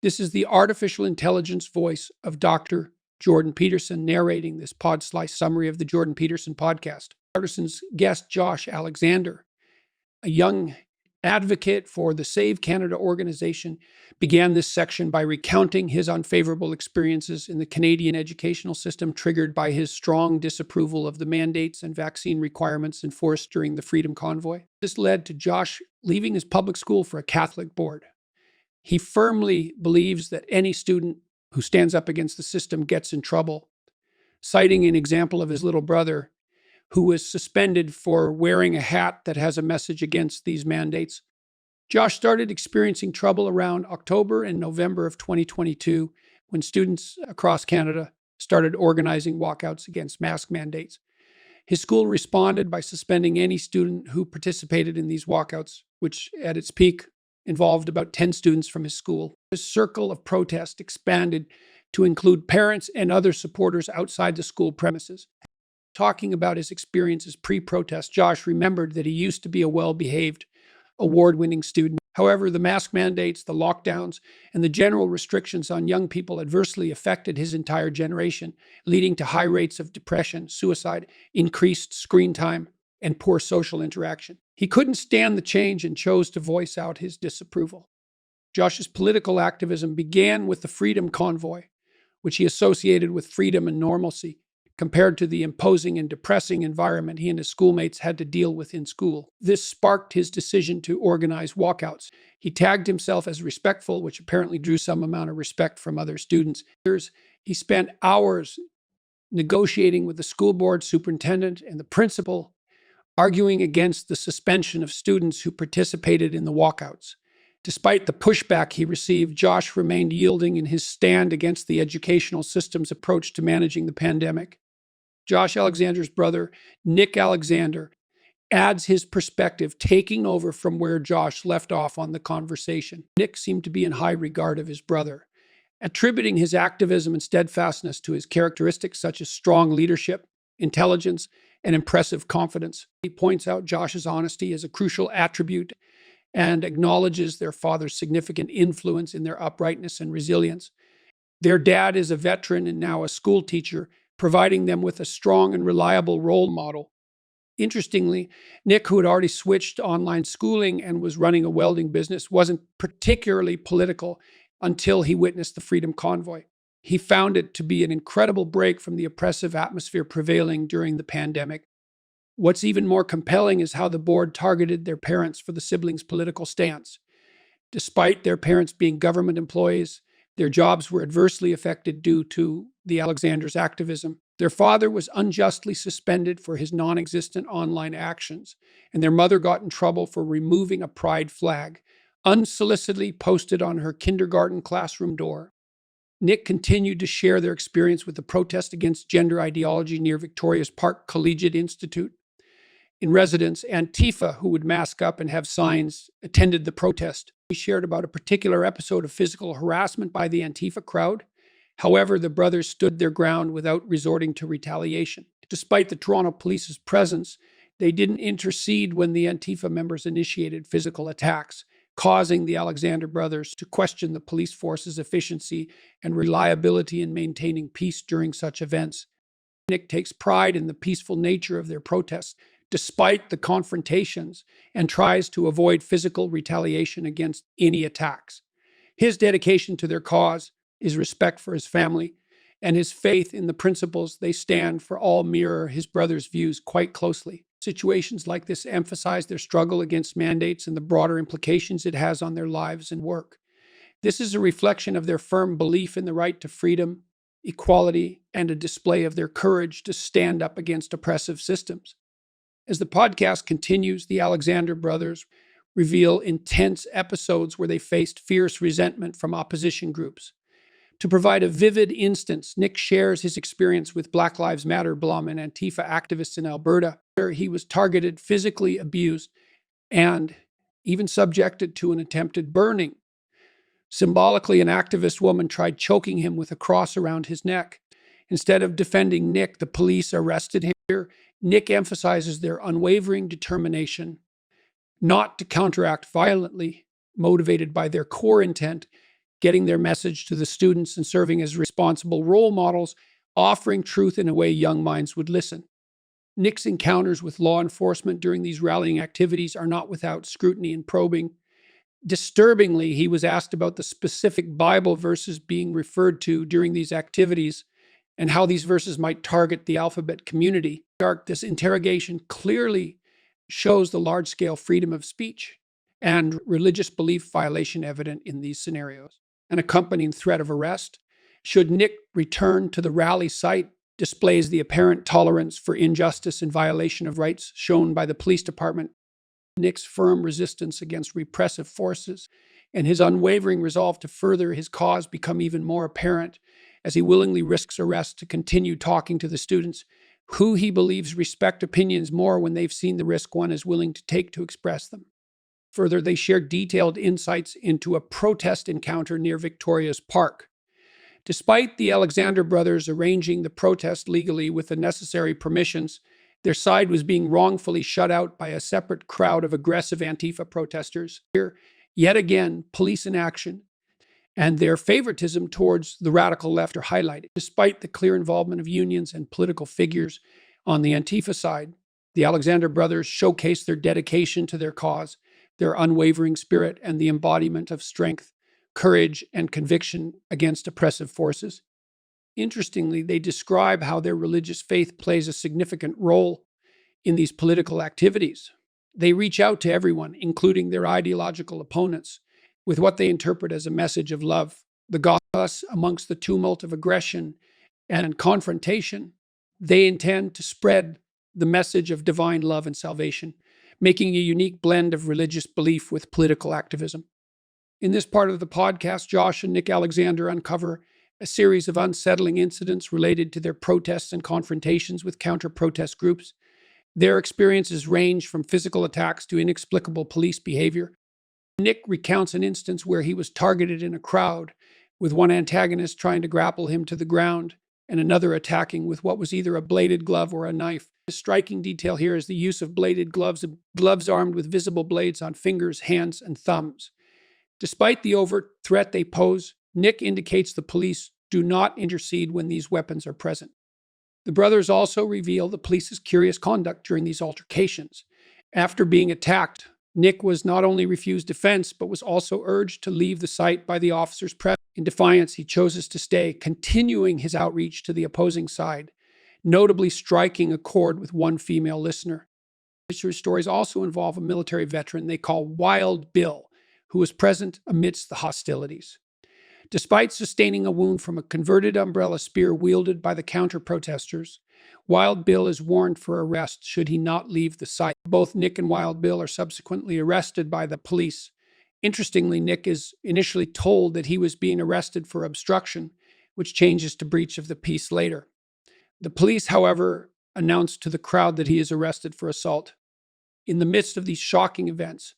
This is the artificial intelligence voice of Dr. Jordan Peterson narrating this pod slice summary of the Jordan Peterson podcast. Peterson's guest, Josh Alexander, a young advocate for the Save Canada organization, began this section by recounting his unfavorable experiences in the Canadian educational system triggered by his strong disapproval of the mandates and vaccine requirements enforced during the Freedom Convoy. This led to Josh leaving his public school for a Catholic board. He firmly believes that any student who stands up against the system gets in trouble, citing an example of his little brother who was suspended for wearing a hat that has a message against these mandates. Josh started experiencing trouble around October and November of 2022 when students across Canada started organizing walkouts against mask mandates. His school responded by suspending any student who participated in these walkouts, which at its peak involved about 10 students from his school. His circle of protest expanded to include parents and other supporters outside the school premises. Talking about his experiences pre-protest, Josh remembered that he used to be a well-behaved, award-winning student. However, the mask mandates, the lockdowns, and the general restrictions on young people adversely affected his entire generation, leading to high rates of depression, suicide, increased screen time, and poor social interaction. He couldn't stand the change and chose to voice out his disapproval. Josh's political activism began with the Freedom Convoy, which he associated with freedom and normalcy, compared to the imposing and depressing environment he and his schoolmates had to deal with in school. This sparked his decision to organize walkouts. He tagged himself as respectful, which apparently drew some amount of respect from other students. He spent hours negotiating with the school board superintendent and the principal, arguing against the suspension of students who participated in the walkouts. Despite the pushback he received, Josh remained yielding in his stand against the educational system's approach to managing the pandemic. Josh Alexander's brother, Nick Alexander, adds his perspective, taking over from where Josh left off on the conversation. Nick seemed to be in high regard of his brother, attributing his activism and steadfastness to his characteristics such as strong leadership, intelligence, and impressive confidence. He points out Josh's honesty as a crucial attribute and acknowledges their father's significant influence in their uprightness and resilience. Their dad is a veteran and now a school teacher, providing them with a strong and reliable role model. Interestingly, Nick, who had already switched to online schooling and was running a welding business, wasn't particularly political until he witnessed the Freedom Convoy. He found it to be an incredible break from the oppressive atmosphere prevailing during the pandemic. What's even more compelling is how the board targeted their parents for the siblings' political stance. Despite their parents being government employees, their jobs were adversely affected due to the Alexanders' activism. Their father was unjustly suspended for his non-existent online actions, and their mother got in trouble for removing a pride flag, unsolicitedly posted on her kindergarten classroom door. Nick continued to share their experience with the protest against gender ideology near Victoria's Park Collegiate Institute. In residence, Antifa, who would mask up and have signs, attended the protest. He shared about a particular episode of physical harassment by the Antifa crowd. However, the brothers stood their ground without resorting to retaliation. Despite the Toronto police's presence, they didn't intercede when the Antifa members initiated physical attacks, causing the Alexander brothers to question the police force's efficiency and reliability in maintaining peace during such events. Nick takes pride in the peaceful nature of their protests, despite the confrontations, and tries to avoid physical retaliation against any attacks. His dedication to their cause, his respect for his family, and his faith in the principles they stand for all mirror his brother's views quite closely. Situations like this emphasize their struggle against mandates and the broader implications it has on their lives and work. This is a reflection of their firm belief in the right to freedom, equality, and a display of their courage to stand up against oppressive systems. As the podcast continues, the Alexander brothers reveal intense episodes where they faced fierce resentment from opposition groups. To provide a vivid instance, Nick shares his experience with Black Lives Matter Blum and Antifa activists in Alberta, where he was targeted, physically abused, and even subjected to an attempted burning. Symbolically, an activist woman tried choking him with a cross around his neck. Instead of defending Nick, the police arrested him. Nick emphasizes their unwavering determination not to counteract violently, motivated by their core intent getting their message to the students and serving as responsible role models, offering truth in a way young minds would listen. Nick's encounters with law enforcement during these rallying activities are not without scrutiny and probing. Disturbingly, he was asked about the specific Bible verses being referred to during these activities and how these verses might target the alphabet community. This interrogation clearly shows the large-scale freedom of speech and religious belief violation evident in these scenarios. An accompanying threat of arrest, should Nick return to the rally site, displays the apparent tolerance for injustice and violation of rights shown by the police department. Nick's firm resistance against repressive forces and his unwavering resolve to further his cause become even more apparent as he willingly risks arrest to continue talking to the students who he believes respect opinions more when they've seen the risk one is willing to take to express them. Further, they share detailed insights into a protest encounter near Victoria's Park. Despite the Alexander brothers arranging the protest legally with the necessary permissions, their side was being wrongfully shut out by a separate crowd of aggressive Antifa protesters. Here, yet again, police inaction and their favoritism towards the radical left are highlighted. Despite the clear involvement of unions and political figures on the Antifa side, the Alexander brothers showcase their dedication to their cause, their unwavering spirit, and the embodiment of strength, courage, and conviction against oppressive forces. Interestingly, they describe how their religious faith plays a significant role in these political activities. They reach out to everyone, including their ideological opponents, with what they interpret as a message of love. The gospel, amongst the tumult of aggression and confrontation, they intend to spread the message of divine love and salvation, making a unique blend of religious belief with political activism. In this part of the podcast, Josh and Nick Alexander uncover a series of unsettling incidents related to their protests and confrontations with counter-protest groups. Their experiences range from physical attacks to inexplicable police behavior. Nick recounts an instance where he was targeted in a crowd, with one antagonist trying to grapple him to the ground and another attacking with what was either a bladed glove or a knife. A striking detail here is the use of bladed gloves armed with visible blades on fingers, hands, and thumbs. Despite the overt threat they pose, Nick indicates the police do not intercede when these weapons are present. The brothers also reveal the police's curious conduct during these altercations. After being attacked, Nick was not only refused defense, but was also urged to leave the site by the officers present. In defiance, he chooses to stay, continuing his outreach to the opposing side, notably striking a chord with one female listener. These stories also involve a military veteran they call Wild Bill, who was present amidst the hostilities. Despite sustaining a wound from a converted umbrella spear wielded by the counter-protesters, Wild Bill is warned for arrest should he not leave the site. Both Nick and Wild Bill are subsequently arrested by the police. Interestingly, Nick is initially told that he was being arrested for obstruction, which changes to breach of the peace later. The police, however, announce to the crowd that he is arrested for assault. In the midst of these shocking events,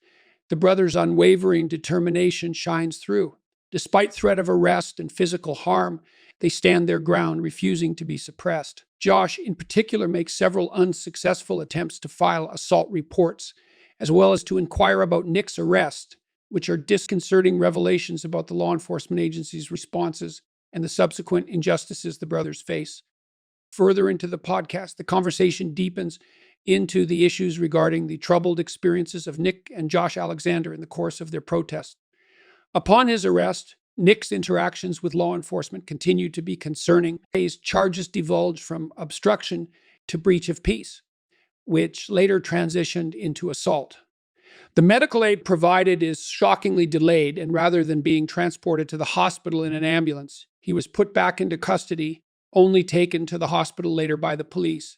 the brothers' unwavering determination shines through. Despite threat of arrest and physical harm, they stand their ground, refusing to be suppressed. Josh, in particular, makes several unsuccessful attempts to file assault reports, as well as to inquire about Nick's arrest, which are disconcerting revelations about the law enforcement agency's responses and the subsequent injustices the brothers face. Further into the podcast, the conversation deepens into the issues regarding the troubled experiences of Nick and Josh Alexander in the course of their protest. Upon his arrest, Nick's interactions with law enforcement continued to be concerning. His charges divulged from obstruction to breach of peace, which later transitioned into assault. The medical aid provided is shockingly delayed, and rather than being transported to the hospital in an ambulance, he was put back into custody, only taken to the hospital later by the police.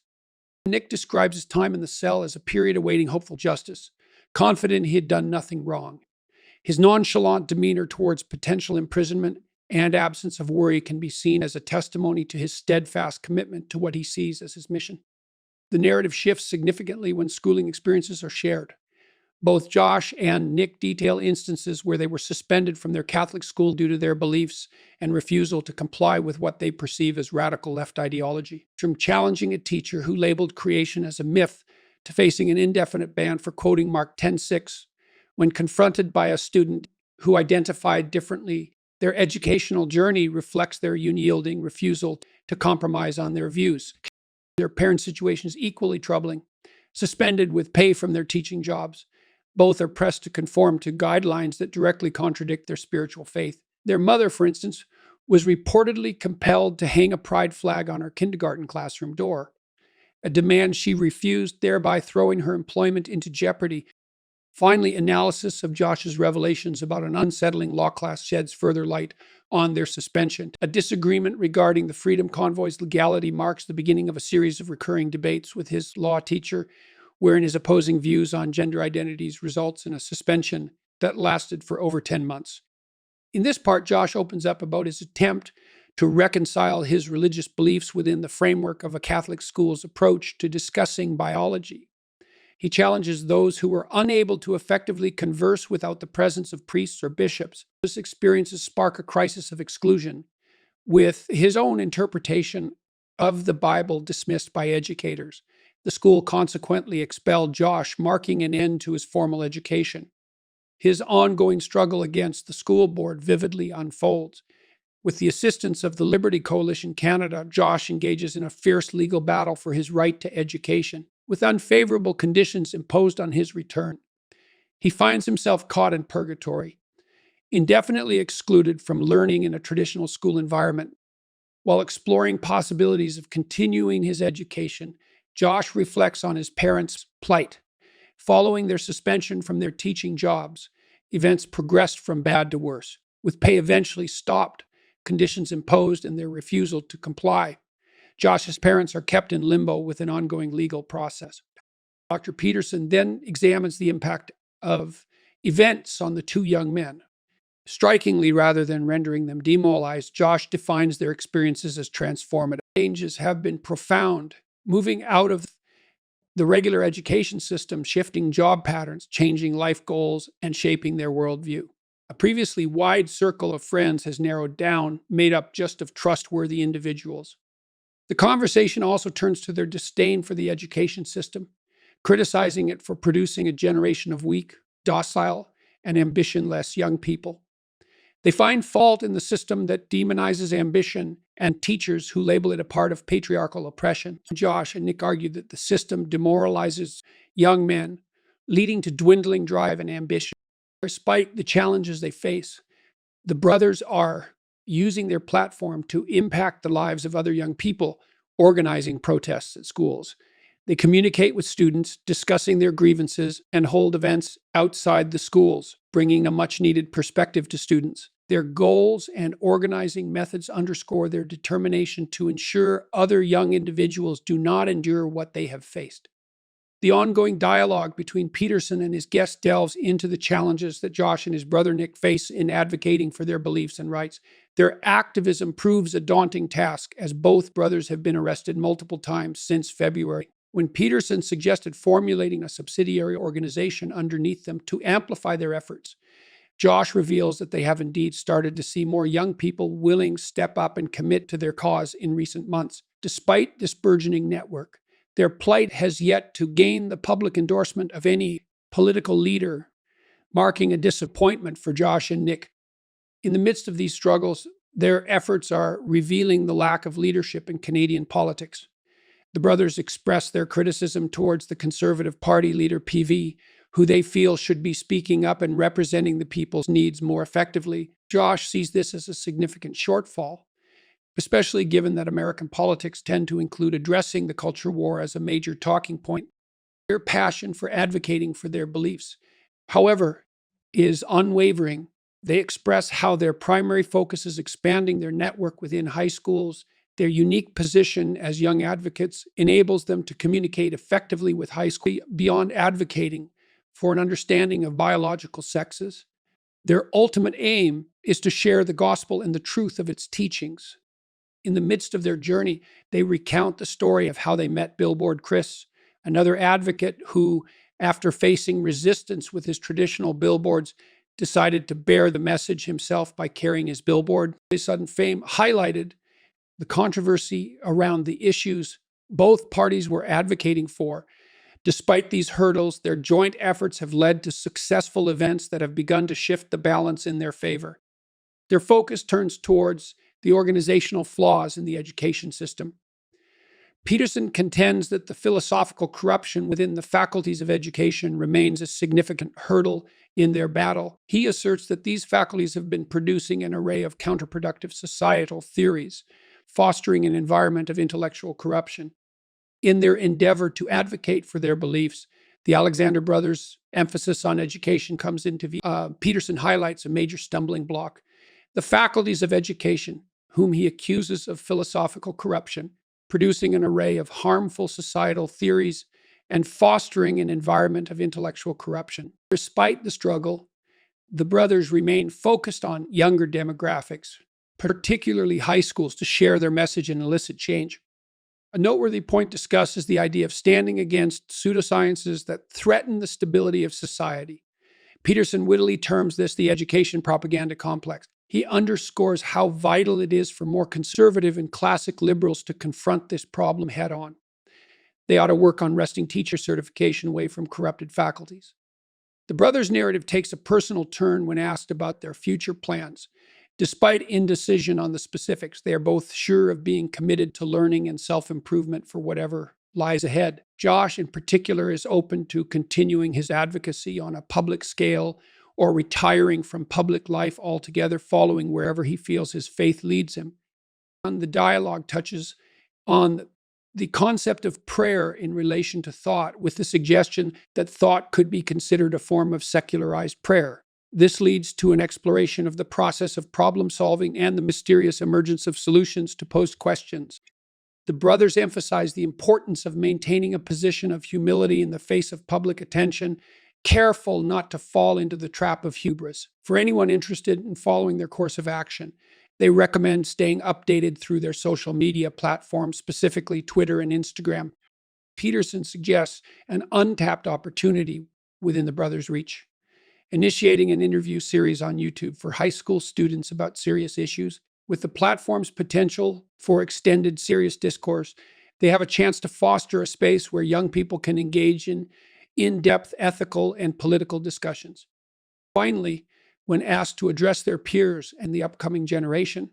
Nick describes his time in the cell as a period awaiting hopeful justice, confident he had done nothing wrong. His nonchalant demeanor towards potential imprisonment and absence of worry can be seen as a testimony to his steadfast commitment to what he sees as his mission. The narrative shifts significantly when schooling experiences are shared. Both Josh and Nick detail instances where they were suspended from their Catholic school due to their beliefs and refusal to comply with what they perceive as radical left ideology. From challenging a teacher who labeled creation as a myth to facing an indefinite ban for quoting Mark 10:6, when confronted by a student who identified differently Their educational journey reflects their unyielding refusal to compromise on their views. Their parents' situation is equally troubling. Suspended with pay from their teaching jobs, both are pressed to conform to guidelines that directly contradict their spiritual faith. Their mother, for instance, was reportedly compelled to hang a pride flag on her kindergarten classroom door, a demand she refused, thereby throwing her employment into jeopardy. Finally, analysis of Josh's revelations about an unsettling law class sheds further light on their suspension. A disagreement regarding the Freedom Convoy's legality marks the beginning of a series of recurring debates with his law teacher, wherein his opposing views on gender identities results in a suspension that lasted for over 10 months. In this part, Josh opens up about his attempt to reconcile his religious beliefs within the framework of a Catholic school's approach to discussing biology. He challenges those who were unable to effectively converse without the presence of priests or bishops. This experiences spark a crisis of exclusion, with his own interpretation of the Bible dismissed by educators. The school consequently expelled Josh, marking an end to his formal education. His ongoing struggle against the school board vividly unfolds. With the assistance of the Liberty Coalition Canada, Josh engages in a fierce legal battle for his right to education. With unfavorable conditions imposed on his return, he finds himself caught in purgatory, indefinitely excluded from learning in a traditional school environment. While exploring possibilities of continuing his education, Josh reflects on his parents' plight. Following their suspension from their teaching jobs, events progressed from bad to worse, with pay eventually stopped, conditions imposed, and their refusal to comply. Josh's parents are kept in limbo with an ongoing legal process. Dr. Peterson then examines the impact of events on the two young men. Strikingly, rather than rendering them demoralized, Josh defines their experiences as transformative. Changes have been profound, moving out of the regular education system, shifting job patterns, changing life goals, and shaping their worldview. A previously wide circle of friends has narrowed down, made up just of trustworthy individuals. The conversation also turns to their disdain for the education system, criticizing it for producing a generation of weak, docile, and ambitionless young people. They find fault in the system that demonizes ambition and teachers who label it a part of patriarchal oppression. Josh and Nick argue that the system demoralizes young men, leading to dwindling drive and ambition. Despite the challenges they face, the brothers are using their platform to impact the lives of other young people, organizing protests at schools. They communicate with students, discussing their grievances, and hold events outside the schools, bringing a much-needed perspective to students. Their goals and organizing methods underscore their determination to ensure other young individuals do not endure what they have faced. The ongoing dialogue between Peterson and his guest delves into the challenges that Josh and his brother Nick face in advocating for their beliefs and rights. Their activism proves a daunting task, as both brothers have been arrested multiple times since February. When Peterson suggested formulating a subsidiary organization underneath them to amplify their efforts, Josh reveals that they have indeed started to see more young people willing to step up and commit to their cause in recent months. Despite this burgeoning network, their plight has yet to gain the public endorsement of any political leader, marking a disappointment for Josh and Nick. In the midst of these struggles, their efforts are revealing the lack of leadership in Canadian politics. The brothers express their criticism towards the Conservative Party leader, PV, who they feel should be speaking up and representing the people's needs more effectively. Josh sees this as a significant shortfall, especially given that American politics tend to include addressing the culture war as a major talking point. Their passion for advocating for their beliefs, however, is unwavering. They express how their primary focus is expanding their network within high schools. Their unique position as young advocates enables them to communicate effectively with high school beyond advocating for an understanding of biological sexes. Their ultimate aim is to share the gospel and the truth of its teachings. In the midst of their journey, they recount the story of how they met Billboard Chris, another advocate who, after facing resistance with his traditional billboards, decided to bear the message himself by carrying his billboard. His sudden fame highlighted the controversy around the issues both parties were advocating for. Despite these hurdles, their joint efforts have led to successful events that have begun to shift the balance in their favor. Their focus turns towards the organizational flaws in the education system. Peterson contends that the philosophical corruption within the faculties of education remains a significant hurdle in their battle. He asserts that these faculties have been producing an array of counterproductive societal theories, fostering an environment of intellectual corruption. In their endeavor to advocate for their beliefs, the Alexander brothers' emphasis on education comes into view. Peterson highlights a major stumbling block. The faculties of education, whom he accuses of philosophical corruption, producing an array of harmful societal theories and fostering an environment of intellectual corruption. Despite the struggle, the brothers remain focused on younger demographics, particularly high schools, to share their message and elicit change. A noteworthy point discussed is the idea of standing against pseudosciences that threaten the stability of society. Peterson wittily terms this the education propaganda complex. He underscores how vital it is for more conservative and classic liberals to confront this problem head on. They ought to work on wresting teacher certification away from corrupted faculties. The brothers' narrative takes a personal turn when asked about their future plans. Despite indecision on the specifics, they are both sure of being committed to learning and self-improvement for whatever lies ahead. Josh, in particular, is open to continuing his advocacy on a public scale or retiring from public life altogether, following wherever he feels his faith leads him. The dialogue touches on the concept of prayer in relation to thought, with the suggestion that thought could be considered a form of secularized prayer. This leads to an exploration of the process of problem solving and the mysterious emergence of solutions to posed questions. The brothers emphasize the importance of maintaining a position of humility in the face of public attention, careful not to fall into the trap of hubris. For anyone interested in following their course of action, they recommend staying updated through their social media platforms, specifically Twitter and Instagram. Peterson suggests an untapped opportunity within the brothers' reach, initiating an interview series on YouTube for high school students about serious issues. With the platform's potential for extended serious discourse, they have a chance to foster a space where young people can engage in in-depth ethical and political discussions. Finally, when asked to address their peers and the upcoming generation,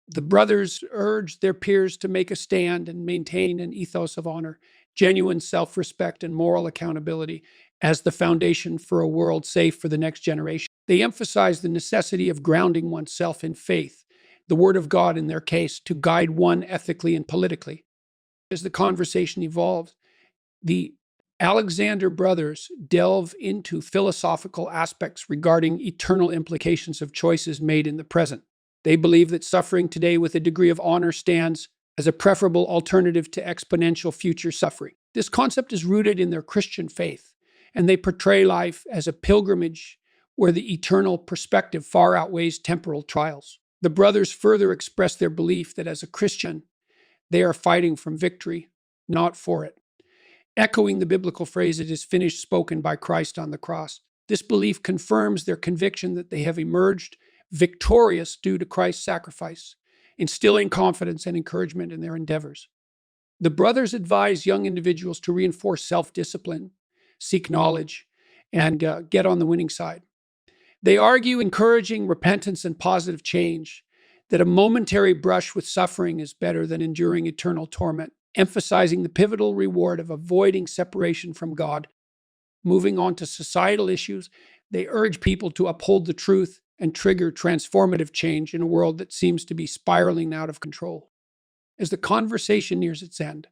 the brothers urge their peers to make a stand and maintain an ethos of honor, genuine self-respect, and moral accountability as the foundation for a world safe for the next generation. They emphasize the necessity of grounding oneself in faith, the Word of God in their case, to guide one ethically and politically. As the conversation evolves, the Alexander brothers delve into philosophical aspects regarding eternal implications of choices made in the present. They believe that suffering today with a degree of honor stands as a preferable alternative to exponential future suffering. This concept is rooted in their Christian faith, and they portray life as a pilgrimage where the eternal perspective far outweighs temporal trials. The brothers further express their belief that as a Christian, they are fighting from victory, not for it. Echoing the biblical phrase, "It is finished," spoken by Christ on the cross. This belief confirms their conviction that they have emerged victorious due to Christ's sacrifice, instilling confidence and encouragement in their endeavors. The brothers advise young individuals to reinforce self-discipline, seek knowledge, and get on the winning side. They argue encouraging repentance and positive change, that a momentary brush with suffering is better than enduring eternal torment, emphasizing the pivotal reward of avoiding separation from God. Moving on to societal issues, they urge people to uphold the truth and trigger transformative change in a world that seems to be spiraling out of control. As the conversation nears its end,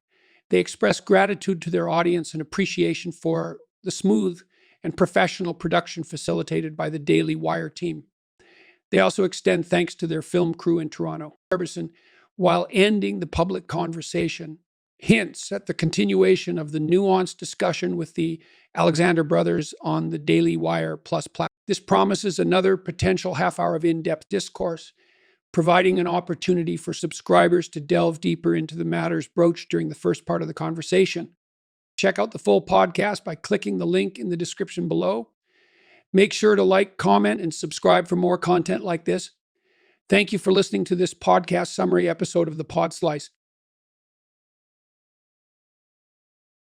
they express gratitude to their audience and appreciation for the smooth and professional production facilitated by the Daily Wire team. They also extend thanks to their film crew in Toronto. Peterson, while ending the public conversation, hints at the continuation of the nuanced discussion with the Alexander brothers on the Daily Wire Plus platform. This promises another potential half hour of in-depth discourse, providing an opportunity for subscribers to delve deeper into the matters broached during the first part of the conversation. Check out the full podcast by clicking the link in the description below. Make sure to like, comment, and subscribe for more content like this. Thank you for listening to this podcast summary episode of the Pod Slice.